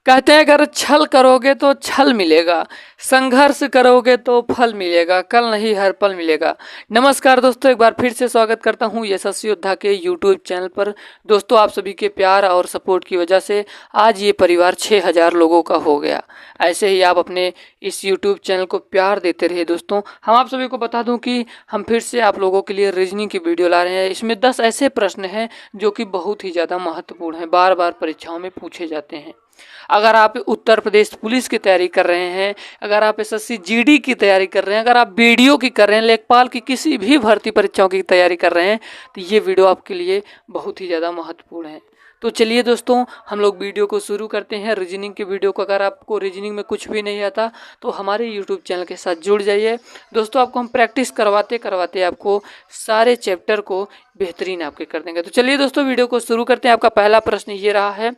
कहते हैं अगर छल करोगे तो छल मिलेगा, संघर्ष करोगे तो फल मिलेगा, कल नहीं हर पल मिलेगा। नमस्कार दोस्तों, एक बार फिर से स्वागत करता हूं यशस्वी योद्धा के यूट्यूब चैनल पर। दोस्तों, आप सभी के प्यार और सपोर्ट की वजह से आज ये परिवार 6000 लोगों का हो गया। ऐसे ही आप अपने इस यूट्यूब चैनल को प्यार देते रहिए। दोस्तों, हम आप सभी को बता दूं कि हम फिर से आप लोगों के लिए रीजनिंग की वीडियो ला रहे हैं। इसमें 10 ऐसे प्रश्न हैं जो कि बहुत ही ज़्यादा महत्वपूर्ण हैं, बार बार परीक्षाओं में पूछे जाते हैं। अगर आप उत्तर प्रदेश पुलिस की तैयारी कर रहे हैं, अगर आप एसएससी जीडी की तैयारी कर रहे हैं, अगर आप बीडीओ की कर रहे हैं, लेखपाल की किसी भी भर्ती परीक्षाओं की तैयारी कर रहे हैं, तो ये वीडियो आपके लिए बहुत ही ज़्यादा महत्वपूर्ण है। तो चलिए दोस्तों, हम लोग वीडियो को शुरू करते हैं। रीजनिंग की वीडियो को अगर आपको रीजनिंग में कुछ भी नहीं आता तो हमारे यूट्यूब चैनल के साथ जुड़ जाइए। दोस्तों, आपको हम प्रैक्टिस करवाते करवाते आपको सारे चैप्टर को बेहतरीन आपके कर देंगे। तो चलिए दोस्तों, वीडियो को शुरू करते हैं। आपका पहला प्रश्न ये रहा है,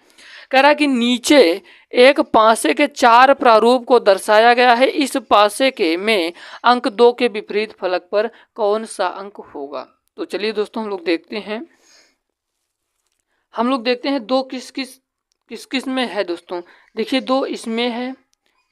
कह रहा है कि नीचे एक पासे के 4 प्रारूप को दर्शाया गया है। इस पासे के में अंक 2 के विपरीत फलक पर कौन सा अंक होगा। तो चलिए दोस्तों, हम लोग देखते हैं दो किस किस में है। दोस्तों देखिए, 2 इसमें है,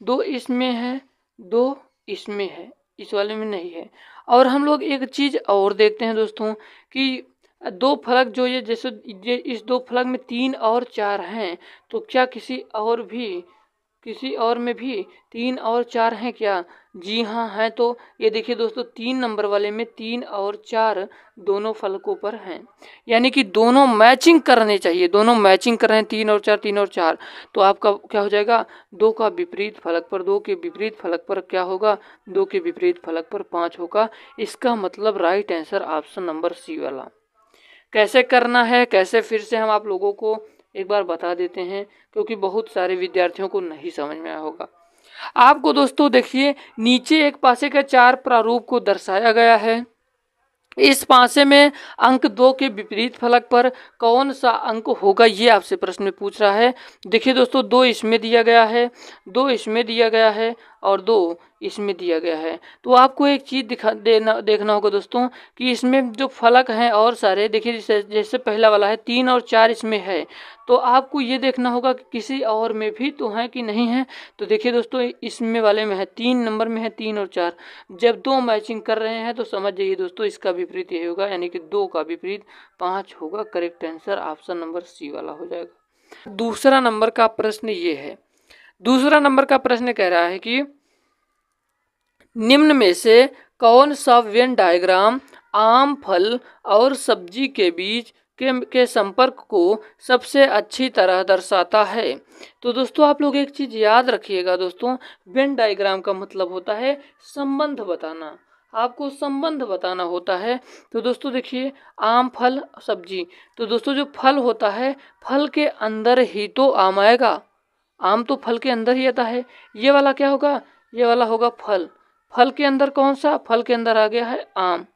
2 इसमें है, 2 इसमें है, इस वाले में नहीं है। और हम लोग एक चीज़ और देखते हैं दोस्तों कि 2 फलक जो ये जैसे ये इस 2 फलक में 3 और 4 हैं, तो क्या किसी और में भी 3 और 4 हैं क्या? जी हाँ हैं। तो ये देखिए दोस्तों, 3 नंबर वाले में 3 और 4 दोनों फलकों पर हैं, यानी कि दोनों मैचिंग करने चाहिए। दोनों मैचिंग कर रहे हैं, 3 और 4, 3 और 4। तो आपका क्या हो जाएगा, 2 का विपरीत फलक पर, 2 के विपरीत फलक पर क्या होगा, 2 के विपरीत फलक पर 5 होगा। इसका मतलब right answer option number C वाला। कैसे करना है, कैसे फिर से हम आप लोगों को एक बार बता देते हैं, क्योंकि बहुत सारे विद्यार्थियों को नहीं समझ में आया होगा। आपको दोस्तों देखिए, नीचे एक पासे के 4 प्रारूप को दर्शाया गया है। इस पासे में अंक 2 के विपरीत फलक पर कौन सा अंक होगा, ये आपसे प्रश्न में पूछ रहा है। देखिए दोस्तों, 2 इसमें दिया गया है, 2 इसमें दिया गया है और 2 इसमें दिया गया है। तो आपको एक चीज़ देखना होगा दोस्तों कि इसमें जो फलक हैं और सारे देखिए, जैसे पहला वाला है 3 और 4 इसमें है, तो आपको ये देखना होगा कि किसी और में भी तो है कि नहीं है। तो देखिए दोस्तों, इसमें वाले में है, 3 नंबर में है 3 और 4। जब 2 मैचिंग कर रहे हैं तो समझ जाइए दोस्तों, इसका विपरीत ये होगा, यानी कि 2 का विपरीत 5 होगा। Correct answer option number C वाला हो जाएगा। दूसरा नंबर का प्रश्न ये है, दूसरा नंबर का प्रश्न कह रहा है कि निम्न में से कौन सा वेन डायग्राम आम, फल और सब्जी के बीच के संपर्क को सबसे अच्छी तरह दर्शाता है। तो दोस्तों, आप लोग एक चीज़ याद रखिएगा दोस्तों, वेन डायग्राम का मतलब होता है संबंध बताना। आपको संबंध बताना होता है। तो दोस्तों देखिए, आम, फल, सब्जी। तो दोस्तों, जो फल होता है, फल के अंदर ही तो आम आएगा। आम तो फल के अंदर ही आता है। ये वाला क्या होगा, ये वाला होगा फल। फल के अंदर कौन सा, फल के अंदर आ गया है आम।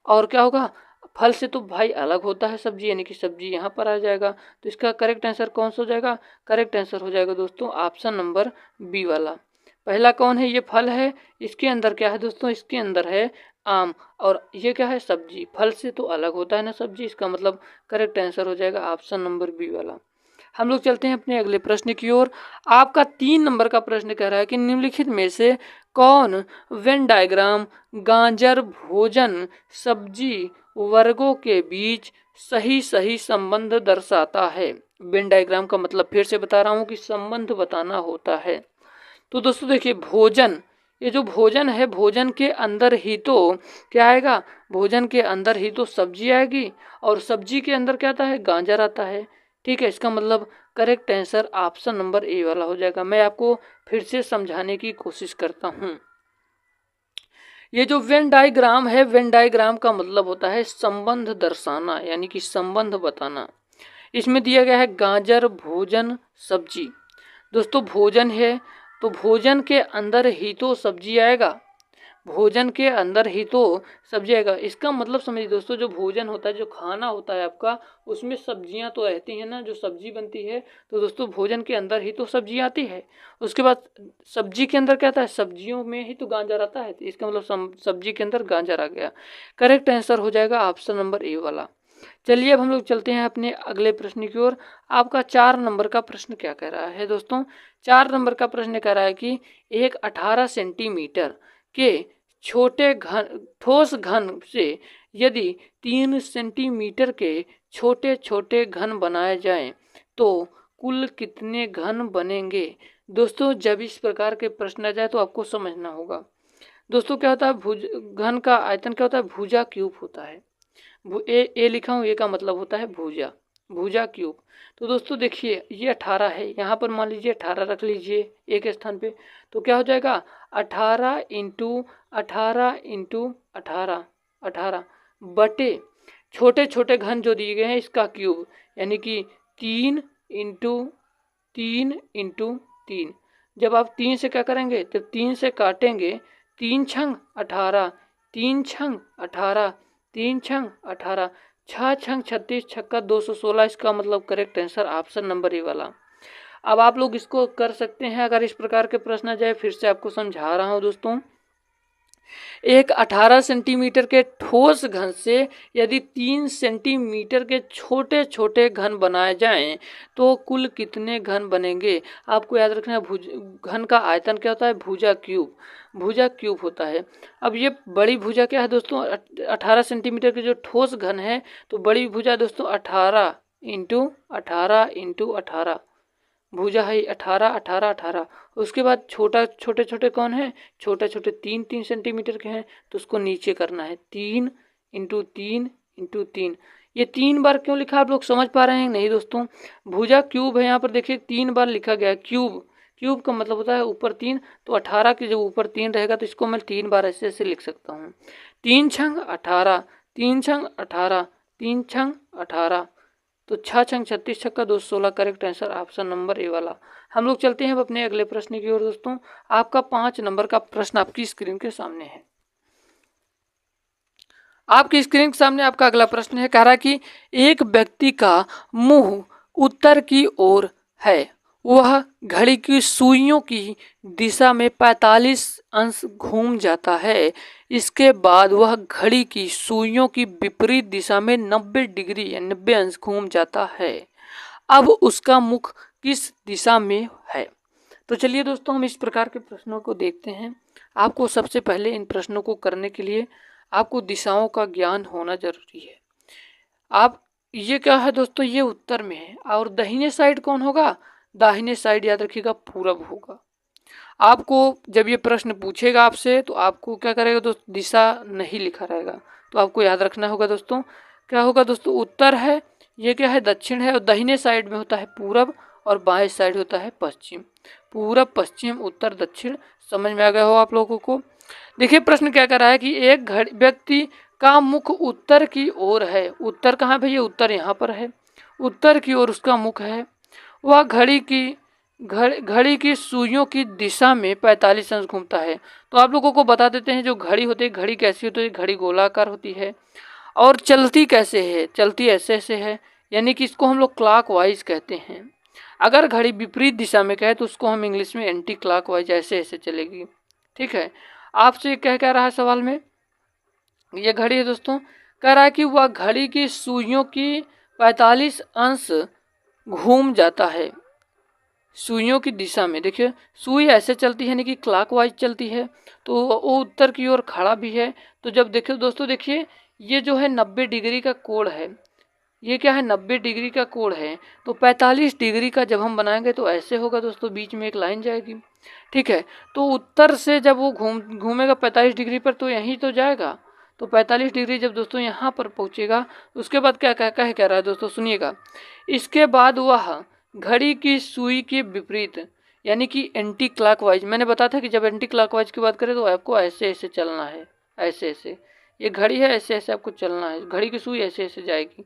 और क्या होगा, फल से तो भाई अलग होता है सब्जी, यानी कि सब्जी यहाँ पर आ जाएगा। तो इसका करेक्ट आंसर कौन सा हो जाएगा, करेक्ट आंसर हो जाएगा दोस्तों ऑप्शन नंबर बी वाला। पहला कौन है, ये फल है, इसके अंदर क्या है दोस्तों, इसके अंदर है आम। और ये क्या है, सब्जी। फल से तो अलग होता है ना सब्जी, इसका मतलब करेक्ट आंसर हो जाएगा ऑप्शन नंबर बी वाला। हम लोग चलते हैं अपने अगले प्रश्न की ओर। आपका 3 नंबर का प्रश्न कह रहा है कि निम्नलिखित में से कौन वेन डायग्राम गाजर, भोजन, सब्जी वर्गों के बीच सही सही संबंध दर्शाता है। वेन डायग्राम का मतलब फिर से बता रहा हूँ कि संबंध बताना होता है। तो दोस्तों देखिए, भोजन, ये जो भोजन है, भोजन के अंदर ही तो क्या आएगा, भोजन के अंदर ही तो सब्जी आएगी, और सब्जी के अंदर क्या आता है, गाजर आता है। ठीक है, इसका मतलब correct answer option number A वाला हो जाएगा। मैं आपको फिर से समझाने की कोशिश करता हूँ। ये जो वेन डायग्राम है, वेन डायग्राम का मतलब होता है संबंध दर्शाना, यानी कि संबंध बताना। इसमें दिया गया है गाजर, भोजन, सब्जी। दोस्तों भोजन है, तो भोजन के अंदर ही तो सब्जी आएगा, भोजन के अंदर ही तो सब्जी आएगा। इसका मतलब समझिए दोस्तों, जो भोजन होता है, जो खाना होता है आपका, उसमें सब्जियां तो रहती हैं ना, जो सब्जी बनती है। तो दोस्तों, भोजन के अंदर ही तो सब्जी आती है। उसके बाद सब्जी के अंदर क्या आता है, सब्जियों में ही तो गाजर आता है। तो इसका मतलब सब्जी के अंदर गाजर आ गया। करेक्ट आंसर हो जाएगा ऑप्शन नंबर ए वाला। चलिए अब हम लोग चलते हैं अपने अगले प्रश्न की ओर। आपका 4 नंबर का प्रश्न क्या कह रहा है दोस्तों? 4 नंबर का प्रश्न कह रहा है कि एक 18 सेंटीमीटर के छोटे घन ठोस घन से यदि 3 सेंटीमीटर के छोटे छोटे घन बनाए जाएं तो कुल कितने घन बनेंगे? दोस्तों जब इस प्रकार के प्रश्न आ जाए तो आपको समझना होगा। दोस्तों क्या होता है, भुज घन का आयतन क्या होता है? भुजा क्यूब होता है। ए लिखा हूँ, ए का मतलब होता है भुजा, भुजा क्यूब। तो दोस्तों देखिए ये 18 है, यहाँ पर मान लीजिए 18 रख लीजिए एक स्थान पे, तो क्या हो जाएगा 18 इंटू 18 इंटू 18 18 बटे छोटे छोटे घन जो दिए गए हैं इसका क्यूब, यानी कि 3 इंटू 3 इंटू 3। जब आप 3 से क्या करेंगे तो 3 से काटेंगे, 3 छंग 18, 3 छंग 18, 3 छंग 18, 6 छंग 36, छक्का 216। इसका मतलब correct answer option number A वाला। अब आप लोग इसको कर सकते हैं अगर इस प्रकार के प्रश्न आ जाए। फिर से आपको समझा रहा हूँ दोस्तों, एक 18 सेंटीमीटर के ठोस घन से यदि 3 सेंटीमीटर के छोटे छोटे घन बनाए जाएं तो कुल कितने घन बनेंगे? आपको याद रखना है घन का आयतन क्या होता है? भुजा क्यूब, भुजा क्यूब होता है। अब ये बड़ी भुजा क्या है दोस्तों? 18 सेंटीमीटर के जो ठोस घन है, तो बड़ी भुजा दोस्तों 18 इंटू 18 इंटू 18 भुजा है 18 18 18। उसके बाद छोटा छोटे छोटे कौन है? छोटे छोटे 3 3 सेंटीमीटर के हैं, तो उसको नीचे करना है 3 इंटू 3 इंटू 3। ये 3 बार क्यों लिखा, आप लोग समझ पा रहे हैं नहीं दोस्तों? भुजा क्यूब है, यहाँ पर देखिए 3 बार लिखा गया है क्यूब। क्यूब का मतलब होता है ऊपर 3, तो 18 के जब ऊपर 3 रहेगा तो इसको मैं 3 बार ऐसे ऐसे लिख सकता हूँ। 3 छंग 18, 3 छंग 18, 3 छंग 18, तो 6 छंग 36, छक्का 216। Correct answer option number A वाला। हम लोग चलते हैं अब अपने अगले प्रश्न की ओर दोस्तों। आपका 5 नंबर का प्रश्न आपकी स्क्रीन के सामने है। आपकी स्क्रीन के सामने आपका अगला प्रश्न है, कह रहा है कि एक व्यक्ति का मुंह उत्तर की ओर है, वह घड़ी की सुइयों की दिशा में 45 अंश घूम जाता है। इसके बाद वह घड़ी की सुइयों की विपरीत दिशा में 90 डिग्री या 90 अंश घूम जाता है। अब उसका मुख किस दिशा में है? तो चलिए दोस्तों हम इस प्रकार के प्रश्नों को देखते हैं। आपको सबसे पहले इन प्रश्नों को करने के लिए आपको दिशाओं का ज्ञान होना जरूरी है। आप ये क्या है दोस्तों, ये उत्तर में है और दाहिने साइड कौन होगा? दाहिने साइड याद रखिएगा पूरब होगा। आपको जब ये प्रश्न पूछेगा आपसे तो आपको क्या करेगा दोस्तों, दिशा नहीं लिखा रहेगा, तो आपको याद रखना होगा दोस्तों। क्या होगा दोस्तों, उत्तर है, ये क्या है दक्षिण है, और दाहिने साइड में होता है पूरब और बाएं साइड होता है पश्चिम। पूरब पश्चिम उत्तर दक्षिण, समझ में आ गया हो आप लोगों को? देखिए प्रश्न क्या कर रहा है कि एक व्यक्ति का मुख उत्तर की ओर है। उत्तर कहाँ भैया? उत्तर यहाँ पर है, उत्तर की ओर उसका मुख है। वह घड़ी की सुइयों की दिशा में 45 अंश घूमता है। तो आप लोगों को बता देते हैं जो घड़ी होती है, घड़ी कैसी होती है? घड़ी गोलाकार होती है। और चलती कैसे है? चलती ऐसे ऐसे है, यानी कि इसको हम लोग क्लॉकवाइज कहते हैं। अगर घड़ी विपरीत दिशा में कहे तो उसको हम इंग्लिश में एंटी क्लॉकवाइज, ऐसे ऐसे चलेगी। ठीक है, आपसे कह रहा है सवाल में, ये घड़ी है दोस्तों, कह रहा है कि वह घड़ी की सुइयों की 45 अंश घूम जाता है। सुइयों की दिशा में देखिए सुई ऐसे चलती है, यानी कि क्लॉकवाइज चलती है, तो वो उत्तर की ओर खड़ा भी है। तो जब देखिए दोस्तों, देखिए ये जो है 90 डिग्री का कोण है, ये क्या है 90 डिग्री का कोण है, तो 45 डिग्री का जब हम बनाएंगे तो ऐसे होगा दोस्तों, बीच में एक लाइन जाएगी। ठीक है, तो उत्तर से जब वो घूमेगा 45 डिग्री पर तो यहीं तो जाएगा, तो 45 डिग्री जब दोस्तों यहाँ पर पहुँचेगा, उसके बाद क्या कह रहा है दोस्तों, सुनिएगा। इसके बाद वह घड़ी की सुई के विपरीत, यानी कि एंटी क्लॉकवाइज, मैंने बताया था कि जब एंटी क्लॉकवाइज की बात करें तो आपको ऐसे ऐसे चलना है, ऐसे ऐसे, ये घड़ी है ऐसे ऐसे आपको चलना है, घड़ी की सुई ऐसे ऐसे जाएगी।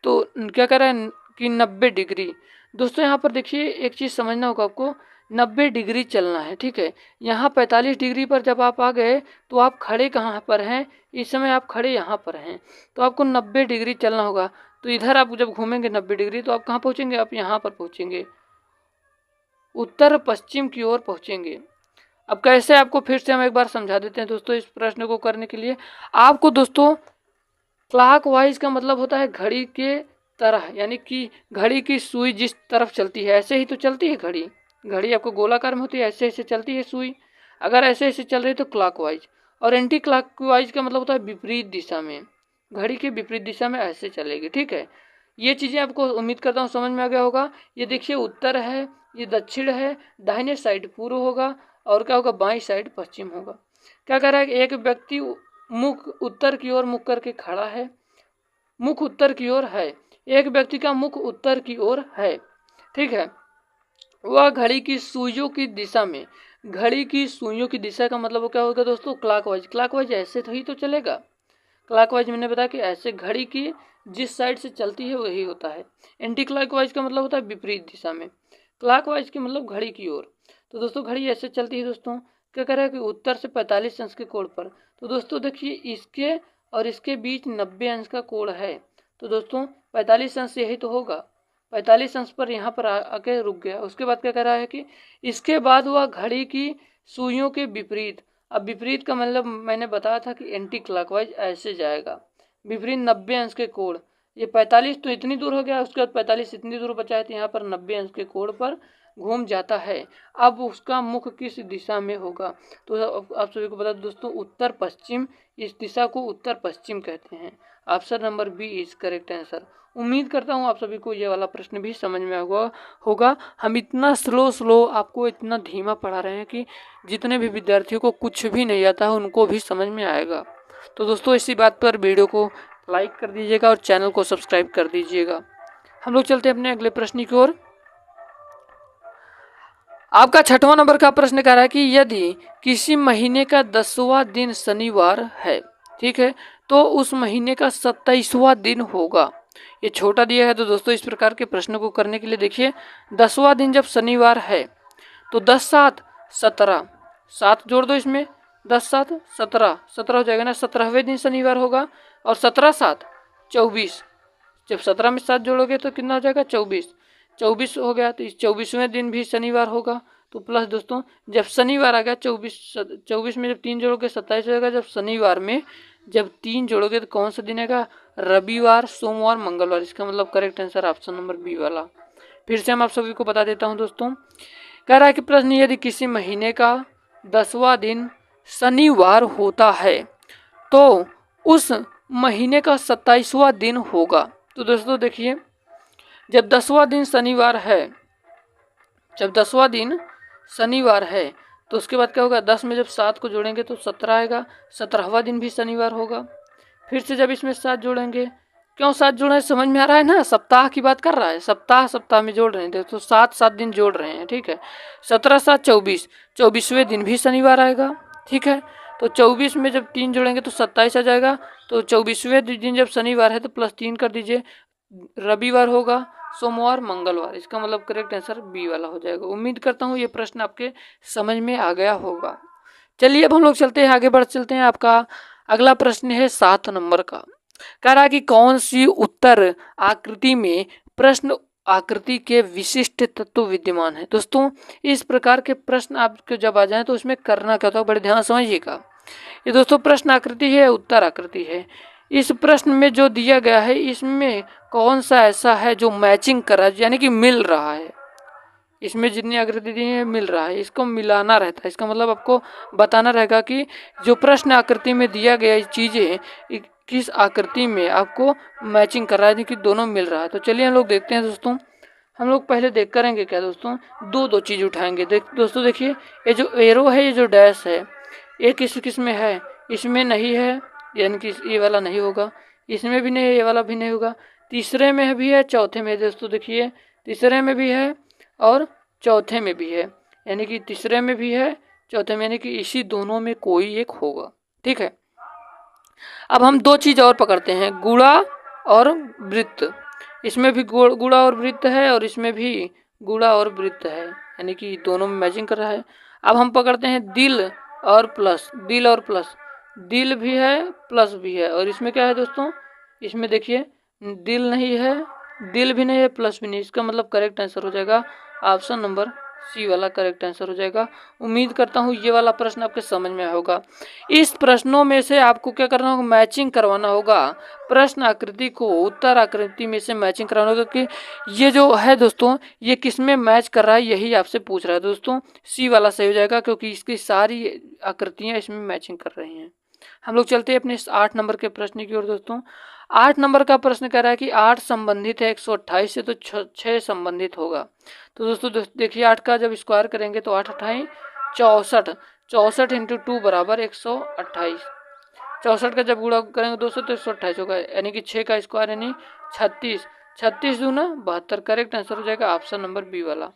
तो क्या कर रहा है कि 90 डिग्री। दोस्तों यहाँ पर देखिए एक चीज़ समझना होगा आपको, 90 डिग्री चलना है। ठीक है, यहाँ 45 डिग्री पर जब आप आ गए तो आप खड़े कहाँ पर हैं? इस समय आप खड़े यहाँ पर हैं, तो आपको 90 डिग्री चलना होगा। तो इधर आप जब घूमेंगे 90 डिग्री तो आप कहाँ पहुँचेंगे? आप यहाँ पर पहुँचेंगे, उत्तर पश्चिम की ओर पहुँचेंगे। अब कैसे, आपको फिर से हम एक बार समझा देते हैं दोस्तों। इस प्रश्न को करने के लिए आपको दोस्तों क्लॉकवाइज का मतलब होता है घड़ी के तरह, यानी कि घड़ी की सुई जिस तरफ चलती है ऐसे ही तो चलती है घड़ी। घड़ी आपको गोलाकार में होती है, ऐसे ऐसे चलती है सुई, अगर ऐसे ऐसे चल रही है तो क्लॉकवाइज। और एंटी क्लॉकवाइज का मतलब होता है विपरीत दिशा में, घड़ी के विपरीत दिशा में ऐसे चलेगी। ठीक है, ये चीज़ें आपको उम्मीद करता हूँ समझ में आ गया होगा। ये देखिए उत्तर है, ये दक्षिण है, दाहिने साइड पूर्व होगा, और क्या होगा बाईं साइड पश्चिम होगा। क्या कह रहा है कि एक व्यक्ति मुख उत्तर की ओर मुख करके खड़ा है, मुख उत्तर की ओर है, एक व्यक्ति का मुख उत्तर की ओर है। ठीक है, वह घड़ी की सुइयों की दिशा में, घड़ी की सुइयों की दिशा का मतलब क्या होगा दोस्तों क्लॉकवाइज। क्लॉकवाइज ऐसे तो ही तो चलेगा, क्लॉकवाइज मैंने बताया कि ऐसे घड़ी की जिस साइड से चलती है वही होता है। एंटी क्लॉकवाइज का मतलब होता है विपरीत दिशा में, क्लॉकवाइज की मतलब घड़ी की ओर। तो दोस्तों घड़ी ऐसे चलती है दोस्तों, क्या कह रहा है कि उत्तर से 45 अंश के कोण पर। तो दोस्तों देखिए इसके और इसके बीच 90 अंश का कोण है, तो दोस्तों 45 अंश यही तो होगा, 45 अंश पर यहाँ पर आके रुक गया। उसके बाद क्या कह रहा है कि इसके बाद वह घड़ी की सुइयों के विपरीत। अब विपरीत का मतलब मैंने बताया था कि एंटी क्लॉकवाइज ऐसे जाएगा, विपरीत 90 अंश के कोण। ये 45 तो इतनी दूर हो गया, उसके बाद 45 इतनी दूर बचा है, तो यहाँ पर 90 अंश के कोण पर घूम जाता है। अब उसका मुख किस दिशा में होगा, तो आप सभी को बता दो दोस्तों उत्तर पश्चिम, इस दिशा को उत्तर पश्चिम कहते हैं। Option number B is correct answer. उम्मीद करता हूँ आप सभी को ये वाला प्रश्न भी समझ में होगा। हम इतना स्लो आपको इतना धीमा पढ़ा रहे हैं कि जितने भी विद्यार्थियों को कुछ भी नहीं आता है उनको भी समझ में आएगा। तो दोस्तों इसी बात पर वीडियो को लाइक कर दीजिएगा और चैनल को सब्सक्राइब कर दीजिएगा। हम लोग चलते हैं अपने अगले प्रश्न की ओर। आपका 6वां नंबर का प्रश्न कह रहा है कि यदि किसी महीने का 10वां दिन शनिवार है, ठीक है, तो उस महीने का 27वां दिन होगा। ये छोटा दिया है, तो दोस्तों इस प्रकार के प्रश्न को करने के लिए देखिए 10वां दिन जब शनिवार है तो 10 7 17, 7 जोड़ दो इसमें, 10 7 17, 17 हो जाएगा ना, 17वें दिन शनिवार होगा। और 17 7 24, जब 17 में 7 जोड़ोगे तो कितना हो जाएगा 24, 24 हो गया। तो इस 24वें दिन भी शनिवार होगा। तो प्लस दोस्तों जब शनिवार आ गया 24 में जब 3 जोड़ोगे 27 हो जाएगा। जब शनिवार में जब 3 जोड़ोगे तो कौन सा दिन आएगा, रविवार, सोमवार, मंगलवार। इसका मतलब correct answer option number B वाला। फिर से हम आप सभी को बता देता हूं दोस्तों, कह रहा है कि प्रश्न यदि किसी महीने का 10वां दिन शनिवार होता है तो उस महीने का 27वां दिन होगा। तो दोस्तों देखिए जब 10वां दिन शनिवार है, जब 10वां दिन शनिवार है तो उसके बाद क्या होगा, 10 में जब 7 को जोड़ेंगे तो 17 आएगा, 17वां दिन भी शनिवार होगा। फिर से जब इसमें 7 जोड़ेंगे, क्यों 7 जोड़े समझ में आ रहा है ना, सप्ताह की बात कर रहा है, सप्ताह सप्ताह में जोड़ रहे हैं, तो 7 दिन जोड़ रहे हैं। ठीक है, 17 7 24, 24वें दिन भी शनिवार आएगा। ठीक है, तो 24 में जब 3 जोड़ेंगे तो 27 आ जाएगा। तो 24वें दिन जब शनिवार है तो प्लस 3 कर दीजिए, रविवार होगा, सोमवार, मंगलवार। इसका मतलब करेक्ट आंसर बी वाला हो जाएगा। उम्मीद करता हूँ ये प्रश्न आपके समझ में आ गया होगा। चलिए अब हम लोग चलते हैं आगे, बढ़ चलते हैं। आपका अगला प्रश्न है 7 नंबर का, कह रहा कि कौन सी उत्तर आकृति में प्रश्न आकृति के विशिष्ट तत्व विद्यमान है। दोस्तों इस प्रकार के प्रश्न आपके जब आ जाए तो उसमें करना क्या होता है, बड़े ध्यान समझिएगा। ये दोस्तों प्रश्न आकृति है, उत्तर आकृति है। इस प्रश्न में जो दिया गया है इसमें कौन सा ऐसा है जो मैचिंग कर रहा है, यानी कि मिल रहा है। इसमें जितनी आकृति दी है मिल रहा है, इसको मिलाना रहता है। इसका मतलब आपको बताना रहेगा कि जो प्रश्न आकृति में दिया गया चीज़ें किस आकृति में आपको मैचिंग कर रहा है, कि दोनों मिल रहा है। तो चलिए हम लोग देखते हैं दोस्तों। हम लोग पहले देख करेंगे क्या दोस्तों, दो चीज़ उठाएंगे। दोस्तों देखिए ये जो एरो है, ये जो डैश है, ये किस में है, इसमें नहीं है, यानी कि ये वाला नहीं होगा, इसमें भी नहीं है, ये वाला भी नहीं होगा, तीसरे में भी है, चौथे में दोस्तों देखिए तीसरे में भी है और चौथे में भी है, यानी कि तीसरे में भी है, चौथे में, यानी कि इसी दोनों में कोई एक होगा। ठीक है, अब हम 2 चीज़ और पकड़ते हैं, गुणा और वृत्त। इसमें भी गुणा और वृत्त है और इसमें भी गुणा और वृत्त है, यानी कि दोनों में मैचिंग कर रहा है। अब हम पकड़ते हैं दिल और प्लस, दिल और प्लस, दिल भी है प्लस भी है। और इसमें क्या है दोस्तों, इसमें देखिए दिल नहीं है, दिल भी नहीं है, प्लस भी नहीं। इसका मतलब करेक्ट आंसर हो जाएगा ऑप्शन नंबर सी वाला करेक्ट आंसर हो जाएगा। उम्मीद करता हूँ ये वाला प्रश्न आपके समझ में होगा। इस प्रश्नों में से आपको क्या करना होगा, मैचिंग करवाना होगा। प्रश्न आकृति को उत्तर आकृति में से मैचिंग करवाना होगा कि ये जो है दोस्तों ये किस में मैच कर रहा है, यही आपसे पूछ रहा है दोस्तों। सी वाला सही हो जाएगा क्योंकि इसकी सारी आकृतियाँ इसमें मैचिंग कर रही हैं। हम लोग चलते हैं अपने 8 नंबर के प्रश्न की ओर दोस्तों। 8 नंबर का प्रश्न कह रहा है कि 8 संबंधित है 128 से, तो 6 संबंधित होगा। तो दोस्तों देखिए 8 का जब स्क्वायर करेंगे तो 8 अट्ठाई 64, 64 इंटू 2 बराबर 128। 64 का जब गुणा करेंगे दोस्तों तो 128 होगा, यानी कि 6 का स्क्वायर यानी 36, 36 दूना 72। करेक्ट आंसर हो जाएगा ऑप्शन नंबर बी वाला।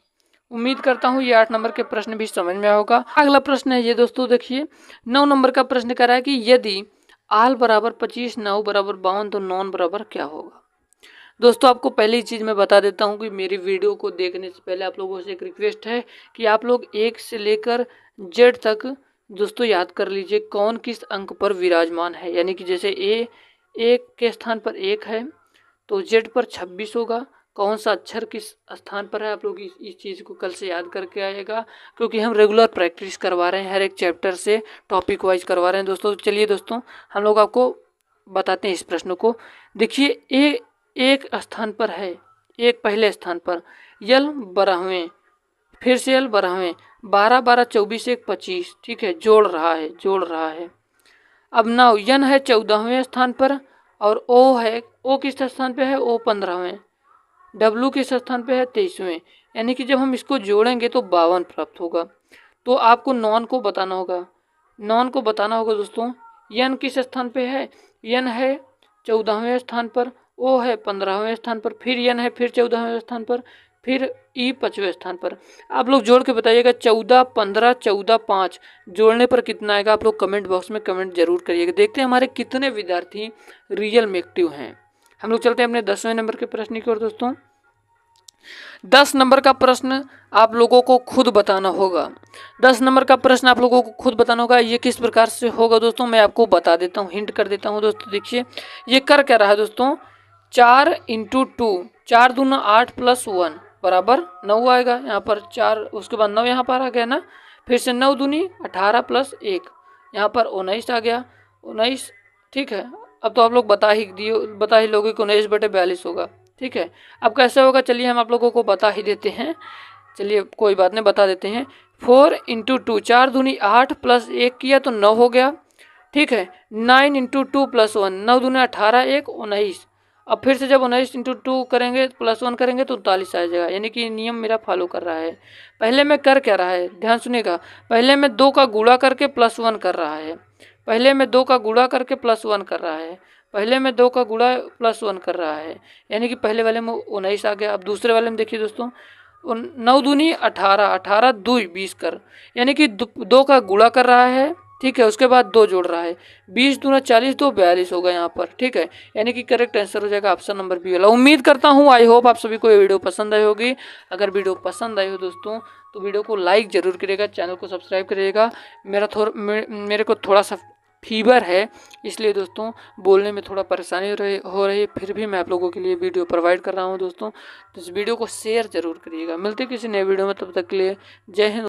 उम्मीद करता हूँ ये 8 नंबर के प्रश्न भी समझ में होगा। अगला प्रश्न है ये दोस्तों, देखिए 9 नंबर का प्रश्न कह रहा है कि यदि आल बराबर 25, 9 बराबर 52 तो नॉन बराबर क्या होगा। दोस्तों आपको पहली चीज़ मैं बता देता हूँ कि मेरी वीडियो को देखने से पहले आप लोगों से एक रिक्वेस्ट है कि आप लोग 1 से लेकर Z तक दोस्तों याद कर लीजिए कौन किस अंक पर विराजमान है। यानी कि जैसे ए 1 के स्थान पर 1 है तो Z पर 26 होगा। कौन सा अक्षर किस स्थान पर है, आप लोग इस चीज़ को कल से याद करके आएगा, क्योंकि हम रेगुलर प्रैक्टिस करवा रहे हैं, हर एक चैप्टर से टॉपिक वाइज करवा रहे हैं दोस्तों। चलिए दोस्तों हम लोग आपको बताते हैं इस प्रश्न को। देखिए ए 1 स्थान पर है, एक पहले स्थान पर, यल 12वें, फिर से यल 12वें, 12 12 24 1 25, ठीक है, जोड़ रहा है। अब नाउ यन है 14वें स्थान पर और ओ है, ओ किस स्थान पे है, ओ 15वें, डब्लू किस स्थान पे है 23वें। यानी कि जब हम इसको जोड़ेंगे तो 52 प्राप्त होगा। तो आपको नॉन को बताना होगा दोस्तों। यन किस स्थान पे है, यन है 14वें स्थान पर, ओ है 15वें स्थान पर, फिर यन है फिर 14वें स्थान पर, फिर ई 5वें स्थान पर। आप लोग जोड़ के बताइएगा 14 15 14 5 जोड़ने पर कितना आएगा, आप लोग कमेंट बॉक्स में कमेंट जरूर करिएगा। देखते हैं हमारे कितने विद्यार्थी रियल में एक्टिव हैं। हम लोग चलते हैं अपने 10वें नंबर के प्रश्न की ओर दोस्तों। 10 नंबर का प्रश्न आप लोगों को खुद बताना होगा। 10 नंबर का प्रश्न आप लोगों को खुद बताना होगा। ये किस प्रकार से होगा दोस्तों, मैं आपको बता देता हूँ, हिंट कर देता हूँ दोस्तों। देखिए ये कर क्या रहा है दोस्तों, 4 इंटू 2, 4 दूना 8 प्लस 1 बराबर 9 आएगा। यहाँ पर 4, उसके बाद 9 यहाँ पर आ गया ना, फिर से 9 दूनी 18 प्लस 1, यहाँ पर 19 आ गया, 19, ठीक है। अब तो आप लोग बता ही लोगे कि 19/42 होगा, ठीक है। अब कैसे होगा, चलिए हम आप लोगों को बता ही देते हैं, चलिए कोई बात नहीं बता देते हैं। 4 इंटू 2, 4 दूनी 8 प्लस 1 किया तो 9 हो गया, ठीक है। 9 इंटू 2 प्लस 1, 9 दूनी 18 1 19। अब फिर से जब 19 इंटू 2 करेंगे प्लस 1 करेंगे तो 39 आ जाएगा। यानी कि नियम मेरा फॉलो कर रहा है। पहले में कर क्या रहा है, ध्यान सुनिएगा, पहले में 2 का गुणा करके प्लस 1 कर रहा है, पहले में 2 का गुणा करके प्लस 1 कर रहा है, पहले में 2 का गुणा प्लस 1 कर रहा है, यानी कि पहले वाले में 19 आ गया। अब दूसरे वाले में देखिए दोस्तों, 9 दूनी 18, 18 2 20 कर, यानी कि 2 का गुणा कर रहा है, ठीक है, उसके बाद 2 जोड़ रहा है, 20 दूना 40 2 42 होगा यहाँ पर, ठीक है। यानी कि करेक्ट आंसर हो जाएगा ऑप्शन नंबर बी वाला। उम्मीद करता हूँ, आई होप आप सभी को ये वीडियो पसंद आई होगी। अगर वीडियो पसंद आई हो दोस्तों तो वीडियो को लाइक जरूर करिएगा, चैनल को सब्सक्राइब करिएगा। मेरे को थोड़ा सा फीवर है, इसलिए दोस्तों बोलने में थोड़ा परेशानी हो रही है, फिर भी मैं आप लोगों के लिए वीडियो प्रोवाइड कर रहा हूं दोस्तों। तो इस वीडियो को शेयर जरूर करिएगा। मिलते किसी नए वीडियो में, तब तक के लिए जय हिंद।